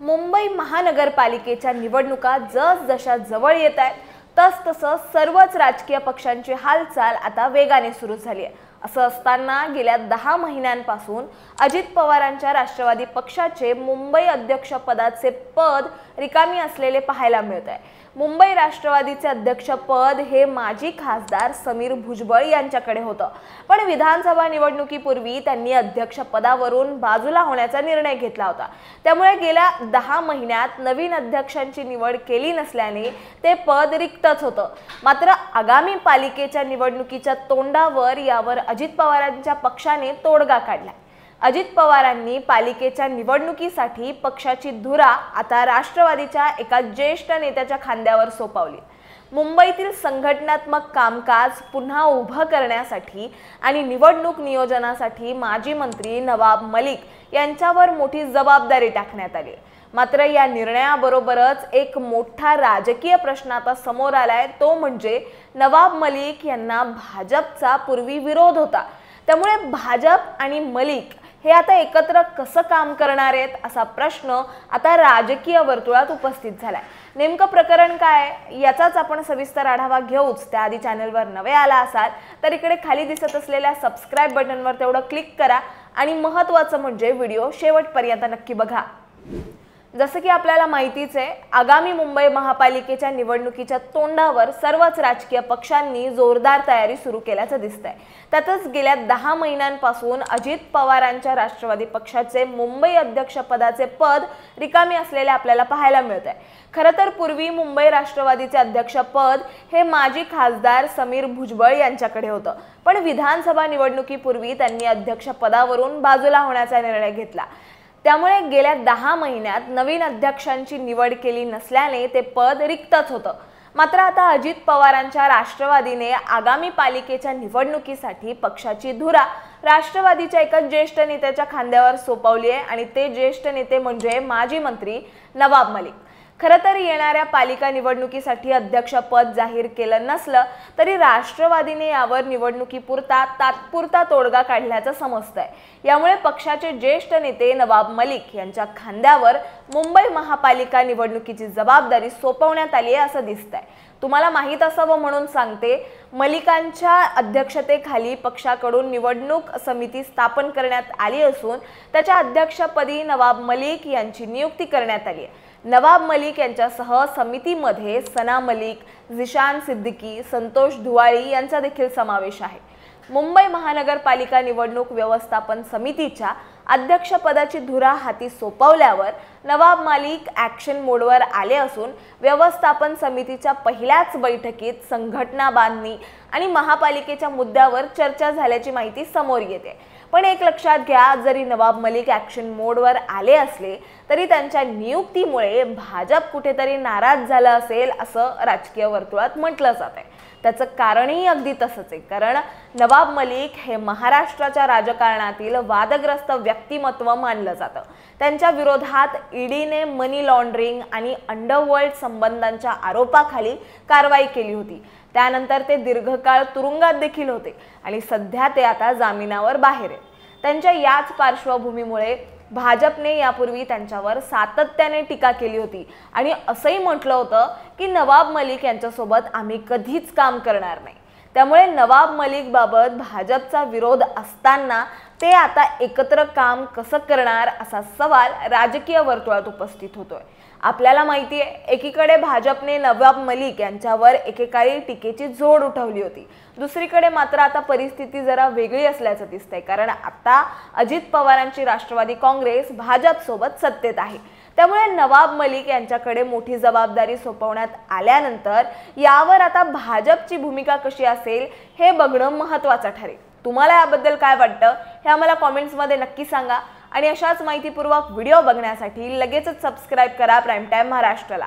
मुंबई महानगरपालिकेच्या निवडणुका जसजशा जवळ येत आहेत तसतसं सर्वच राजकीय पक्षांची हालचाल आता वेगाने सुरू झाली आहे। असं असताना गेल्या 10 महिन्यांपासून अजित पवारांच्या राष्ट्रवादी पक्षाचे मुंबई अध्यक्षपदाचे पद रिकामी असलेले पाहायला मिळत आहे। मुंबई राष्ट्रवादीचे अध्यक्षपद हे माजी खासदार समीर भुजबळ यांच्याकडे होतं, पण विधानसभा निवडणुकीपूर्वी त्यांनी अध्यक्षपदावरून बाजूला होण्याचा निर्णय घेतला होता। त्यामुळे गेल्या 10 महिन्यात नवीन अध्यक्षांची निवड केली नसल्याने ते पद रिक्तच होतं। मात्र आगामी पालिकेच्या निवडणुकीच्या तोंडावर यावर अजित पवारांच्या पक्षाने तोडगा काढला। अजित पवारांनी पालिकेच्या निवडणुकीसाठी पक्षाची धुरा आता राष्ट्रवादीच्या एका ज्येष्ठ नेत्याच्या खांद्यावर सोपवली। मुंबईतील संघटनात्मक कामकाज पुन्हा उभं करण्यासाठी आणि निवडणूक नियोजनासाठी माजी मंत्री नवाब मलिक यांच्यावर मोठी जबाबदारी टाकण्यात आली। मात्र या निर्णयाबरोबरच एक मोठा राजकीय प्रश्न आता समोर आलाय, तो म्हणजे नवाब मलिक यांना भाजपचा पूर्वी विरोध होता। त्यामुळे भाजप आणि मलिक हे आता एकत्र कसं काम करणार आहेत असा प्रश्न आता राजकीय वर्तुळात उपस्थित झालाय। नेमकं प्रकरण काय याचाच आपण सविस्तर आढावा घेऊच। त्याआधी चॅनलवर नवे आला असाल तर इकडे खाली दिसत असलेल्या सबस्क्राइब बटनवर तेवढं क्लिक करा आणि महत्त्वाचं म्हणजे व्हिडिओ शेवटपर्यंत नक्की बघा। जसं की आपल्याला माहितीच आहे, आगामी मुंबई महापालिकेच्या निवडणुकीच्या तोंडावर सर्वच राजकीय पक्षांनी जोरदार तयारी सुरू केल्याचं दिसतंय। त्यातच गेल्या 10 महिन्यांपासून अजित पवारांच्या राष्ट्रवादी पक्षाचे मुंबई अध्यक्षपदाचे पद रिकामी असलेले आपल्याला पाहायला मिळतंय। खरं तर पूर्वी मुंबई राष्ट्रवादीचे अध्यक्षपद हे माजी खासदार समीर भुजबळ यांच्याकडे होतं, पण विधानसभा निवडणुकीपूर्वी त्यांनी अध्यक्षपदावरून बाजूला होण्याचा निर्णय घेतला। त्यामुळे गेल्या 10 महिन्यात नवीन अध्यक्षांची निवड केली नसल्याने ते पद रिक्तच होतं। मात्र आता अजित पवारांच्या राष्ट्रवादीने आगामी पालिकेच्या निवडणुकीसाठी पक्षाची धुरा राष्ट्रवादीच्या एका ज्येष्ठ नेत्याच्या खांद्यावर सोपवली आहे आणि ते ज्येष्ठ नेते म्हणजे माजी मंत्री नवाब मलिक। खरं तर येणाऱ्या पालिका निवडणुकीसाठी अध्यक्षपद जाहीर केलं नसलं तरी राष्ट्रवादीने यावर निवडणुकीपुरता तात्पुरता तोडगा काढल्याचं समजतंय। यामुळे पक्षाचे ज्येष्ठ नेते नवाब मलिक यांच्या खांद्यावर मुंबई महापालिका निवडणुकीची जबाबदारी सोपवण्यात आली आहे असं दिसतंय। तुम्हाला माहित असावं म्हणून सांगते, मलिकांच्या अध्यक्षतेखाली पक्षाकडून निवडणूक समिती स्थापन करण्यात आली असून त्याच्या अध्यक्षपदी नवाब मलिक यांची नियुक्ती करण्यात आली आहे। नवाब मलिक यांच्यासह समितीमध्ये सना मलिक, झिशान सिद्दीकी, संतोष धुवाळी यांचा देखील समावेश आहे। मुंबई महानगरपालिका निवडणूक व्यवस्थापन समितीच्या अध्यक्षपदाची धुरा हाती सोपवल्यावर नवाब मलिक ॲक्शन मोडवर आले असून व्यवस्थापन समितीच्या पहिल्याच बैठकीत संघटना बांधणी आणि महापालिकेच्या मुद्द्यावर चर्चा झाल्याची माहिती समोर येते। पण एक लक्षात घ्या, जरी नवाब मलिक ॲक्शन मोडवर आले असले तरी त्यांच्या नियुक्तीमुळे भाजप कुठेतरी नाराज झालं असेल असं राजकीय वर्तुळात म्हटलं जातंय। त्याचं कारणही अगदी तसंच आहे, कारण नवाब मलिक हे महाराष्ट्राच्या राजकारणातील वादग्रस्त व्यक्तिमत्व मानलं जातं। त्यांच्या विरोधात ईडीने मनी लॉन्ड्रिंग आणि अंडरवर्ल्ड संबंधांच्या आरोपाखाली कारवाई केली होती। त्यानंतर ते दीर्घकाळ तुरुंगात देखील होते आणि सध्या ते आता जामिनावर बाहेर आहेत। त्यांच्या याच पार्श्वभूमीमुळे भाजपने यापूर्वी त्यांच्यावर सातत्याने टीका केली होती आणि असंही म्हटलं होतं की नवाब मलिक यांच्यासोबत आम्ही कधीच काम करणार नाही। त्यामुळे नवाब मलिक बाबत भाजपचा विरोध असताना ते आता एकत्र काम कसं करणार असा सवाल राजकीय वर्तुळात उपस्थित होतोय। आपल्याला माहिती आहे, एकीकडे भाजपने नवाब मलिक यांच्यावर एकेकाळी टीकेची झोड उठवली होती, दुसरीकडे मात्र आता परिस्थिती जरा वेगळी असल्याचं दिसतंय, कारण आता अजित पवारांची राष्ट्रवादी काँग्रेस भाजप सोबत सत्तेत आहे। त्यामुळे नवाब मलिक यांच्याकडे मोठी जबाबदारी सोपवण्यात आल्यानंतर यावर आता भाजपची भूमिका कशी असेल हे बघणं महत्त्वाचं ठरेल। तुम्हाला याबद्दल काय वाटतं हे आम्हाला कमेंट्समध्ये नक्की सांगा आणि अशाच माहितीपूर्वक व्हिडिओ बघण्यासाठी लगेचच सबस्क्राइब करा प्राईम टाइम महाराष्ट्राला।